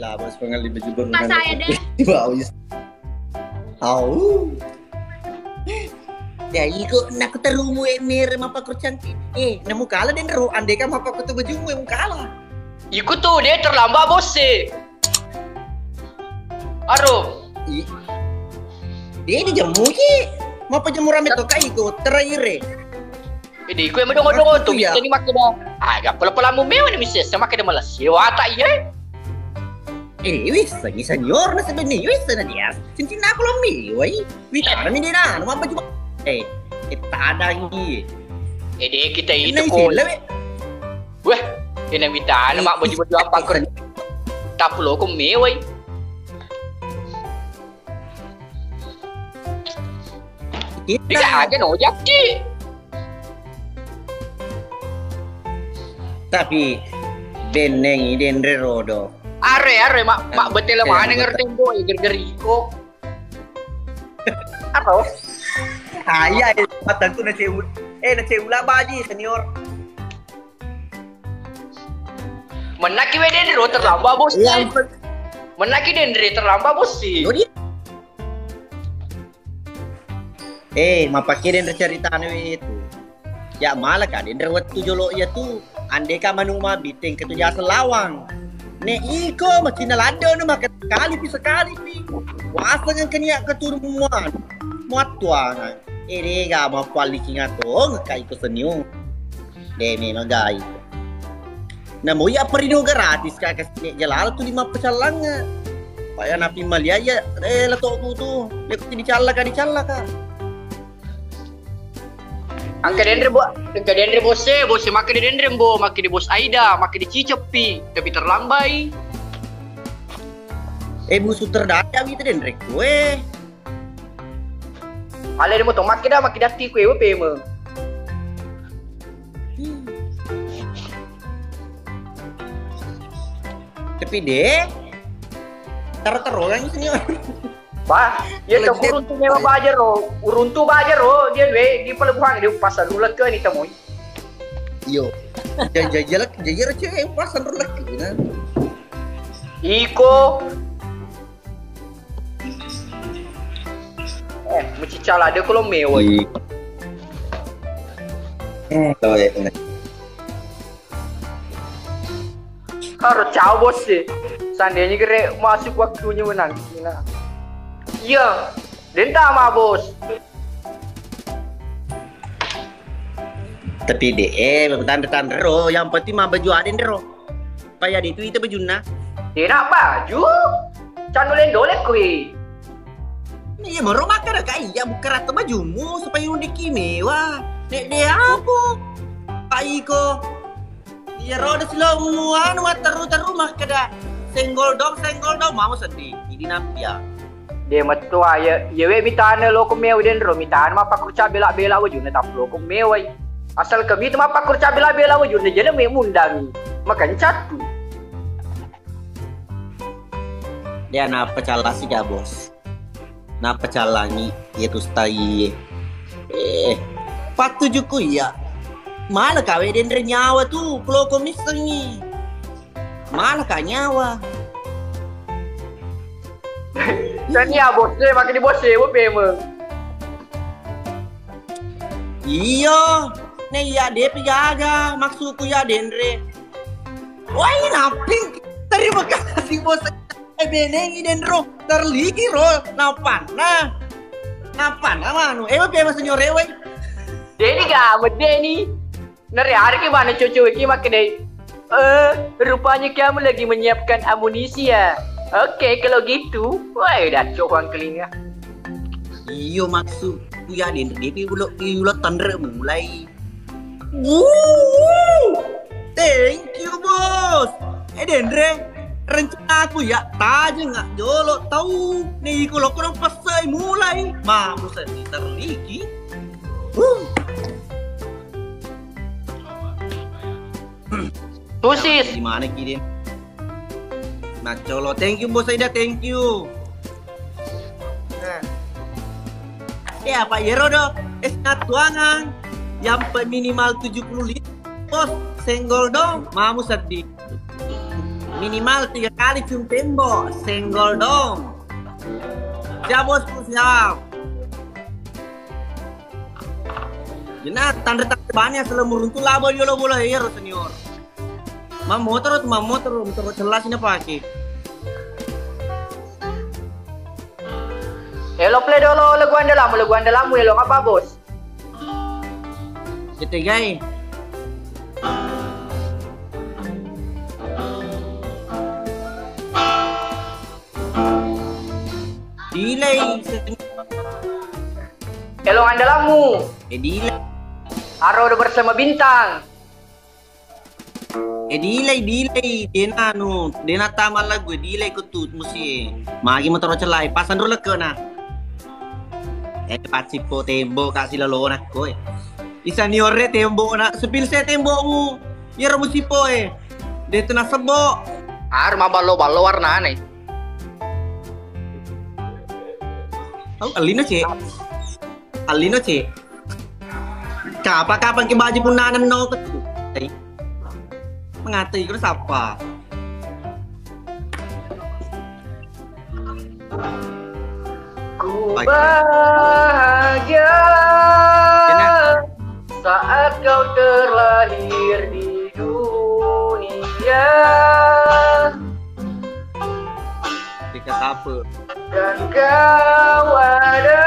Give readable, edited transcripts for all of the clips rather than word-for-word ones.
Lah, bos pengali baju baru. Pas saya deh. Wow. Au. Ya, iko nak terumu mir mapa ko cantik. Namu kala den ro ande ka mapa ko tu baju mu kala. Iku tuh dia terlambat bos sih. Aro. Dia di jamu ki. Mapa jamu rame to kai ko teraire. Ini iku yang mendengar tuh ya. bisa ni makan dah. Agak pula-pula mu mewah ni mesti sama kena malas. Sewa tak ya? Wis, lagi senior na sebenarnya wis na dia. Cincin aku lo mi, wai. Wita na mi na, mapa jamu. Tak ada lagi. Dek kita itu Ini kau. sila, Weh, ini minta nama baju-baju apa kau? Tak perlu kau mewah. Tidak ada no jadi. Tapi deneng dendre rodo. Are mak betul mana ngerti boy gergeri kok. Apa? Ayah matan tu na cewek. Na cewek lah baji senior. Menaki weden ro terlambat bos. Menaki dendre terlambat bos sih. Mapake dendre cerita itu. Ya malah kan dendre waktu jolo ya tu. Ande ka manuma biteng ketuja selawang. Ne iko macina lado na makat sekali pi. Wasa ngan kenia keturumuan. Muatua na. Ga mapali kinga to ngakai ko senyu. Demi magai. Na mo ya perido gratis ka kasi jalal tu 5 pecalanga. Paya napi malia ya lato tu. Lekut dicalla ka. Angka dendre bos makan dendre bo, makan di bos Aida, makan di Cicepi, tapi terlambai. Musuh terdaya gitu dendre kue. Ale mo to makan dati kue pe mo. Tapi deh, taruh orang ini senior. Bah, ya tu uruntu memang bajar ro, dia di pelabuhan dia pasal rulat ke ni temui. Yo, jajar cewek pasal rulat ke na. Iko. Mencicala dia kalau mewah. Tahu ya. Harus caw bos sih. Seandainya kira masuk waktunya menang. Iya, denta mah bos. Tapi tanda ro, yang penting mah baju aden ro. Paya di itu baju na. Dia nak baju, candulen dolek kui. Iya mau makan kai ya bukan rata bajumu supaya unik mewah. Nek dia apa? Aiko. Iya ro ada selonguan taru mah kada. Senggol dong mau sedih. Ini nampia. Dia matua ya we mitana lo ko meu den ro mitana ma pakurca bela waju na taplo ko meu asal kami tu ma pakurca bela waju na jena me mundami makan catu dia na pecala sih ya bos na pecalangi itu stai patujuku ya mana kawe dendre nyawa tuh kalau komisangi mana ka nyawa. Dan ya bos makin di bos wo peme. Iya, ne ya de penjaga maksudku ya dendre. Wah naping terima kasih bos. Benengi dendro terligi ro napan manu. Peme senyor ewe. Deni ga medeni. Nari hari ke mana cucu iki makin deh. Rupanya kamu lagi menyiapkan amunisi ya. Oke, kalau gitu, wah udah coba kelingnya. Iyo maksud, ya dendre DP ulo tandre mulai. Thank you bos. Dendre, rencana aku ya taja nggak jolo tahu nih kalau kurang pasai mulai, mau sedih terliki. Tusis. Gimana kirim? Nah colo, thank you bos Aida, thank you. Ya Pak Yerodo, tuangan yang minimal 70 liter bos, senggol dong, mamu sedih. Minimal 3 kali cium tembok. Senggol dong. Siap bosku, siap. Jena tanda-tanda banyak selemur untuk labo yolo bola hero senior. Mam motor jelas ini pakai. Hello play dulu lagu andalamu hello apa bos? Kita guys. Delay. Hello andalamu. Delay. Aro udah bersama bintang. Delay. Dena tamal lagu delay kutut musi. Magi motor celai pasan dulu ke na. Pasipo tembok kasih lalo nak koy. Isa ni ore tembok na sepil se tembokmu. Ya musipo Dito na sebo. Mabalo warna nih. Oh, Alino ce. Kapan ke baju pun nanam no ke tu. Mengatai kau siapa? Ku bahagia saat kau terlahir di dunia. Dekat apa? Dan kau ada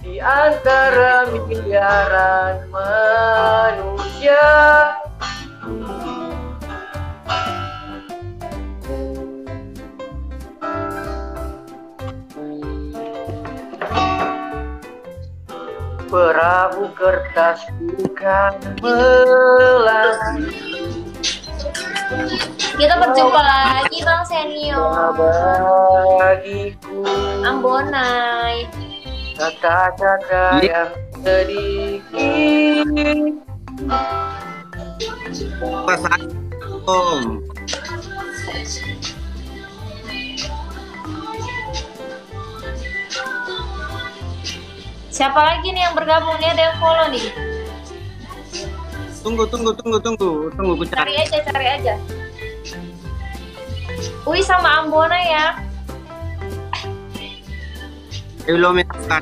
di antara miliaran manusia. Perahu kertas bukan melaju. Kita berjumpa lagi Bang Senior. Bagiku Ambonai. kata-kata yang sedikit. Pasang Om. Siapa lagi nih yang bergabung nih? Ada yang follow nih. Tunggu ku Cari aja. Ui sama Ambona ya. Belum makan.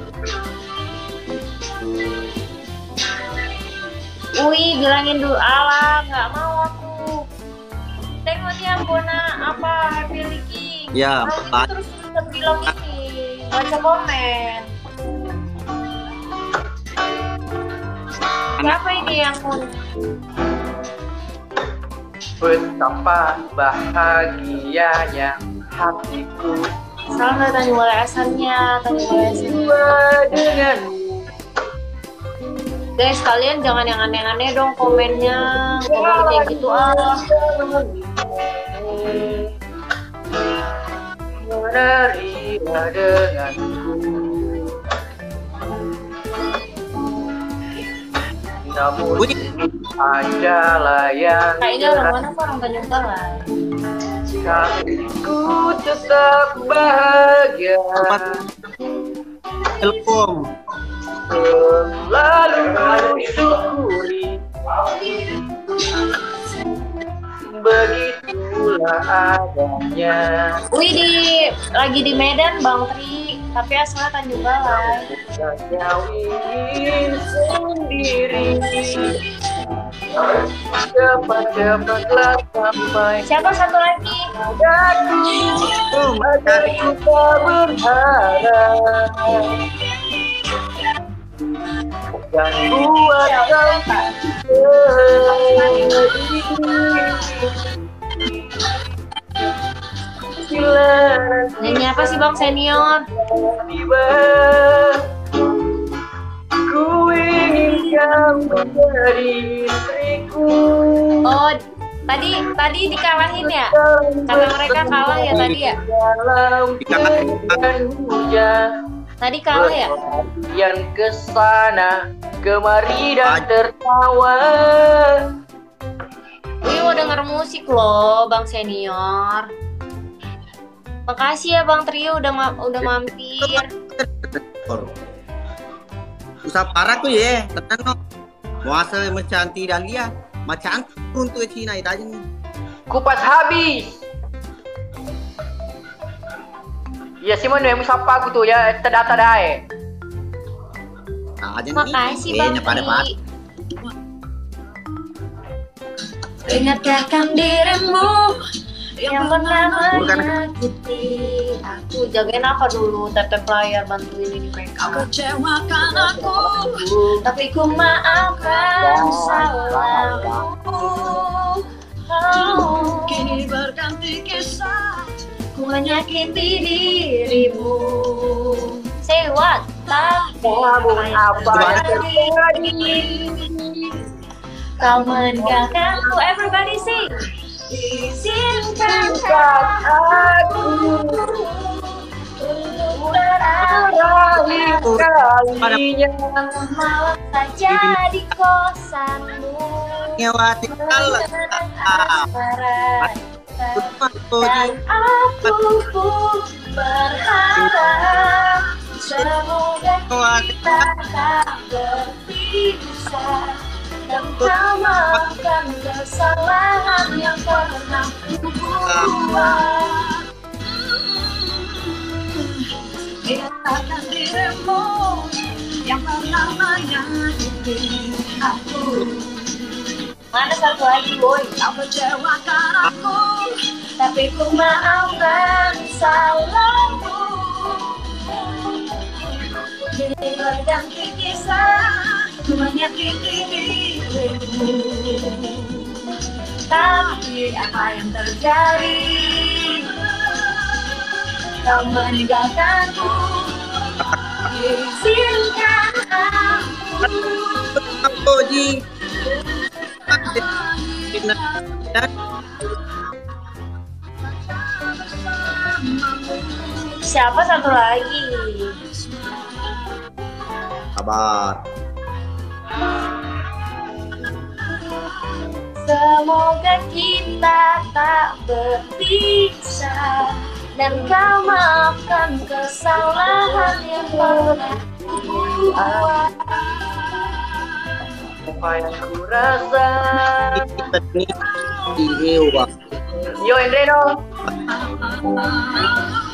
Ui bilangin dulu ala nggak mau aku. Tengok nih Ambona apa miliki. Ya, terus bilang ini baca komen. Siapa ini yang Betapa bahagianya hatiku. salah nggak tanya mulai asalnya, Dengan guys, kalian jangan yang aneh-aneh dong komennya, komen kayak gitu Menarilah denganku. Namun adalah yang kayaknya orang mana kok orang Tanjung Balai. Hatiku tetap bahagia. Telepon. Selalu syukuri. Begitulah adanya. Wih lagi di Medan Bang Tri, tapi asalnya Tanjung Balai. Kau ingin sendiri. Cepat-cepatlah sampai. Siapa satu lagi? Agar kita berharap dan buat kau Nyanyi apa sih Bang Senior? tiba, ku ingin kau menjadi istriku. Oh, tadi dikalahin ya? Karena mereka kalah ya tadi ya? Tadi kalah ya? Yang kesana kemari dan tertawa. Wih mau denger musik loh Bang Senior. Makasih ya Bang Trio udah mampir. Usah parah ku ya, tenang no. Muasa macam tidak lihat, macam untuk Cina itu aja nih. Kupas habis. Ya sih mana yang sapa aku tuh ya terdata dah. Nah, aja Makasih nih. Bang Pada Pak. Pi. Ingatkah dirimu yang pernah menyakiti aku? Jagain apa dulu? Tetep layar bantuin ini mereka. Kecewakan aku, Tapi ku maafkan salahku. kini berganti kisah. Ku menyakiti dirimu. Say what? Namun apa yang terjadi? Kau meninggalkanku. Everybody sing. Izinkan aku untuk beralih kalinya. malam saja di kosanmu. Nyewati kalah. Asmara. Dan aku pun berharap semoga kita tak berpisah dan kau maafkan kesalahan yang pernah ku buat. Ingatkan dirimu yang pernah menyakiti aku. Mana satu lagi boy? Kau kecewakan aku, Tapi ku maafkan salahku. kini berganti kisah. Ku menyakiti dirimu. Tapi apa yang terjadi? Kau meninggalkanku. Izinkan aku Apa Ji? Siapa satu lagi? Kabar. Semoga kita tak berpisah dan kau maafkan kesalahan yang pernah ku buat. Apa yang ku rasa? Kita ini di Ewa. Yo Endreno.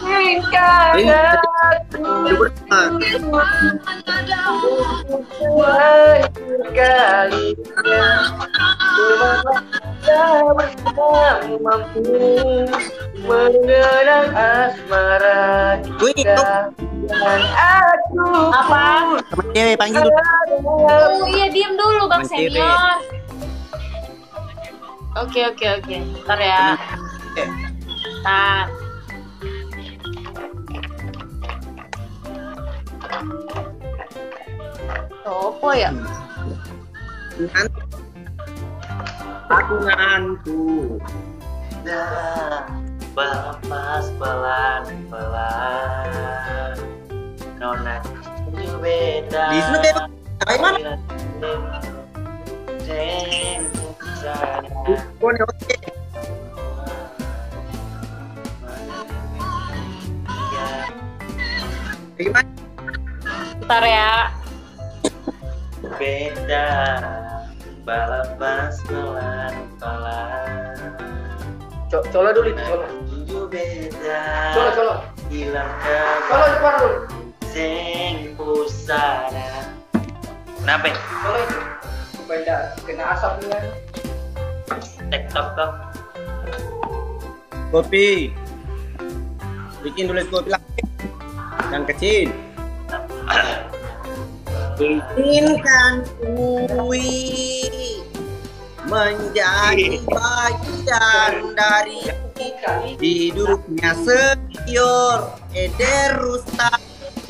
Ingatkan aku kalinya. Mampu mengenang asmara kita dan aku. Apa? Teman cewek panggil dulu. Oh iya, diem dulu Bang Mandiri. Senior. Oke. Ntar ya. Eh, Ntar. Apa ya? nanti. Aku ngantuk. Dah berlepas pelan-pelan. Nona itu beda. Di sini bebas. Apa mana? Bukan oke. Gimana? Ntar ya. Beda berlepas pelan-pelan. Coba dulu itu, coba. Tujuh beda. Coba. Hilang Coba depan dulu. sing pusara. Kenapa? Coba itu. Supaya kena asapnya. TikTok dong. Kopi. Bikin dulu kopi lagi. Yang kecil. Izinkan kui menjadi bagian dari hidupnya senior Eder Rustam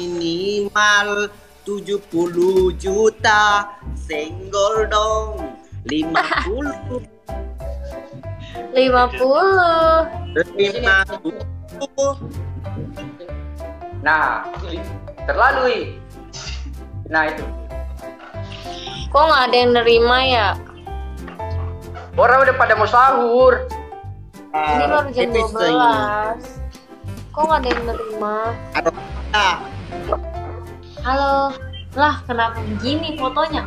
minimal 70 juta, senggol dong 50 Nah, terlalu. Nah itu. Kok nggak ada yang nerima ya? Orang udah pada mau sahur. Ini baru jam 12. Kok nggak ada yang nerima? Halo. Lah, kenapa begini fotonya?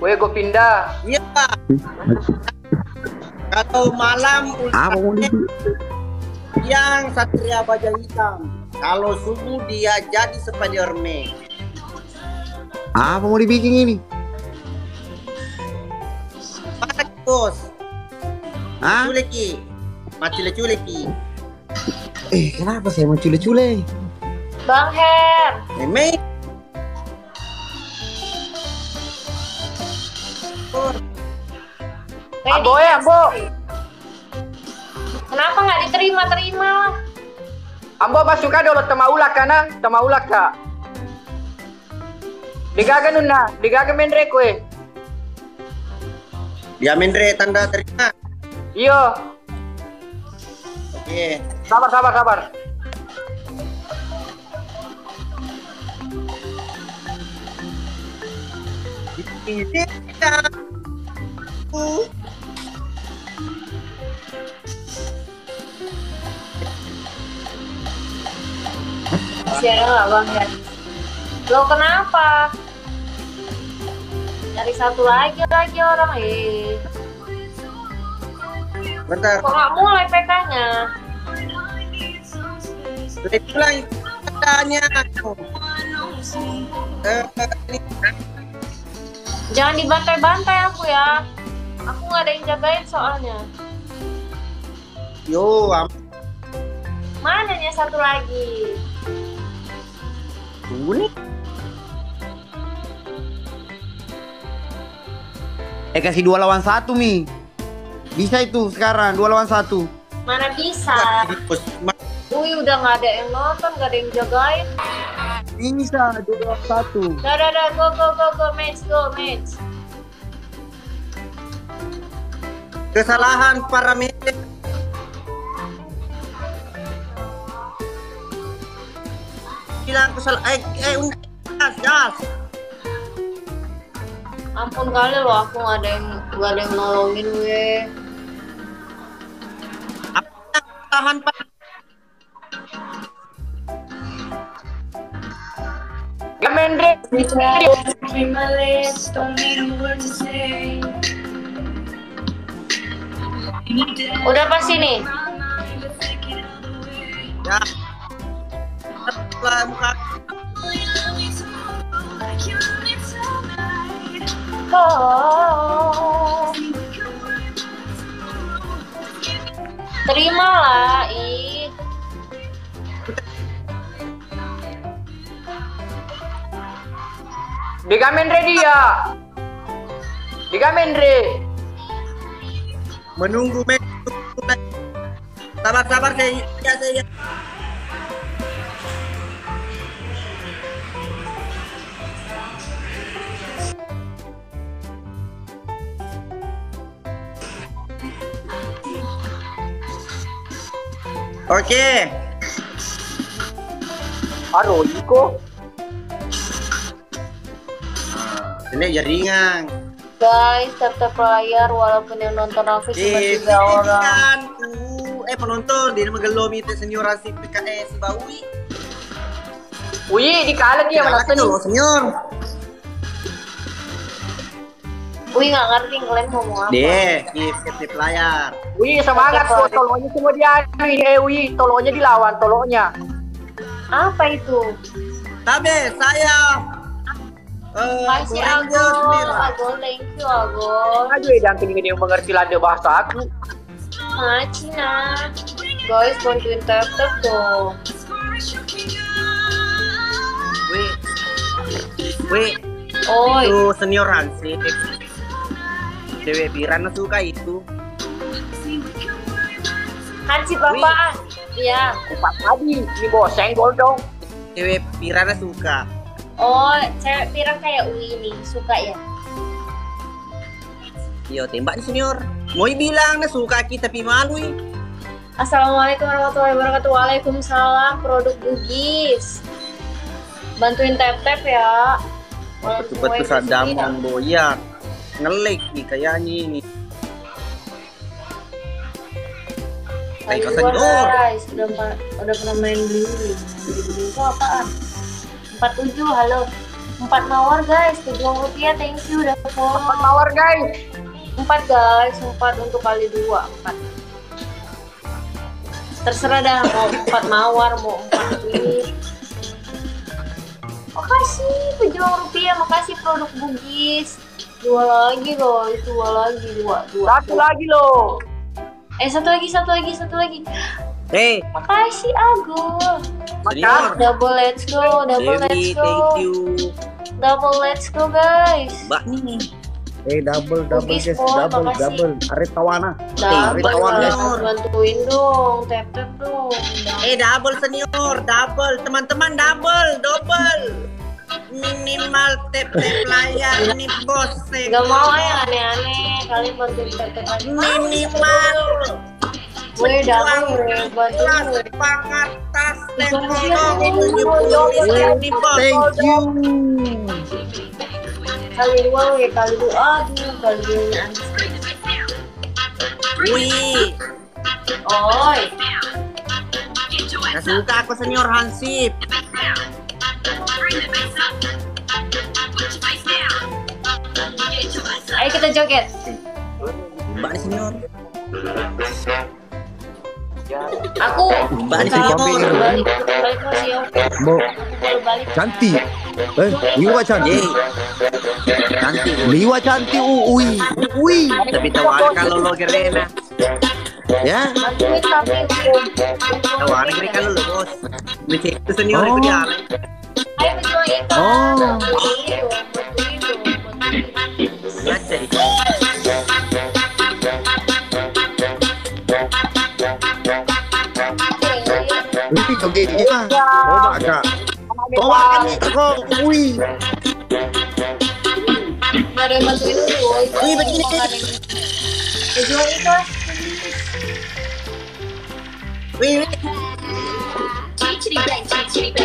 Gue pindah. Iya Pak. Kalau malam Apa mau dibikin? yang Satria Baja Hitam. Kalau subuh dia jadi Spiderman. Apa mau dibikin ini? Mana bos? Hah? Culeki. Macile culeki. Kenapa saya mau cule-cule? Bang Her. Memang. Ambo ya, Ambo. Kenapa nggak diterima-terima lah? Ambo masuk ka dolo tamaulak ka na, tamaulak ka. Digaga nun na, digaga mendre ko eh. Dia mendre tanda terima. Iyo, Oke. sabar. Ini aku. Masih ada nggak Bang Her? Lo kenapa? Nyari satu lagi orang Bentar. Kok nggak mulai PK-nya? Sudah pulang katanya. Ini Jangan dibantai-bantai aku ya. Aku nggak ada yang jagain soalnya. yo, Mana nya satu lagi? tunggu nih. Kasih 2 lawan 1 Mi. Bisa itu sekarang 2 lawan 1. Mana bisa? Wih udah nggak ada yang nonton, nggak ada yang jagain. Bisa 2 lawan 1. Dah, go match. Kesalahan para medis. Bilang kesalahan. Gas. Ampun kali loh, aku nggak ada yang nolongin gue. Kesalahan para. Mendre. Udah pas ini. Ya. Setelah muka. Oh. Terimalah, ih. Diga mendre dia. Diga mendre. Menunggu match. Sabar saya. Oke. Aro, iko. Ini jaringan. Guys, tap layar walaupun yang nonton aku cuma 3 orang. Penonton dia magelomi itu senior si PKS si Bawi. Uyi, dikalat dia mana Lo senior. Wih nggak ngerti kalian ngomong apa. Deh, tip layar. Uyi, semangat kok, tolongnya semua dia. Uyi, tolongnya dilawan, tolongnya. Apa itu? Tabe, saya Masih Agol, thank you Agol. Aduh, dan kini dia mengerti lada bahasa aku. Cina. Guys, bantuin tap dong. Wih, Oi, itu senior Hansip. Dewe Pirana suka itu. Hansip apaan? Iya. Kupat tadi, ini bawa senggol dong. Dewe Pirana suka. Oh, cewek pirang kayak Ui nih, suka ya? Yo, tembak di senior. Mau bilang na suka kita tapi malu. Assalamualaikum warahmatullahi wabarakatuh. Waalaikumsalam, produk Bugis. Bantuin tap-tap ya. Betul-betul sadaman boya. Ngelik nih kayaknya ini. Ayo senior. Guys, udah pernah main beli. Itu apaan? 47, halo. 4 mawar guys, 7 rupiah, thank you udah follow. 4 mawar guys. 4 guys, 4 untuk kali 2, 4. Terserah dah, mau 4 mawar, mau 4 duit. Makasih pejuang rupiah, makasih produk Bugis. 2 lagi loh, itu 2 lagi, 2. Satu lagi loh. Satu lagi. Makasih. Makasih Agul. Senior. Double let's go, Dewi, thank you. double let's go guys. Mbak nih. Double Bugis guys, Pon, makasih. double. Arit tawana. Double Tawana. guys, bantuin dong, tap dong. Double senior, double. Teman-teman double. Minimal tap layar nih bos. Gak mau yang aneh-aneh, kalian bantuin tap aja. Minimal. Gue double, bantuin gue. Pangatas Itu nih bos. Thank you. Kali 2 kali 2. Aduh, kali 2 nya Wih, Oi. gak suka aku senior Hansip. Ayo kita joget. Mbak senior. Aku Mbak di sini, balik masih ya. Bo, Balik. cantik. Liwa cantik. Nanti. Liwa cantik. Ui. Tapi tawaran kalau lo gerena. Ya. Bantuin tapi Tawaran kira kalau lo bos. Mesti itu senior itu dia. ayo pejuang ikan. Oh. Bantuin dong. Baca itu. Ini joget gimana? Coba kak. Coba kan kok. Ui. Gak ada yang bantuin dulu. Wih, begini. Pejuang ikan. Wih, Chitty bang, chitty bang.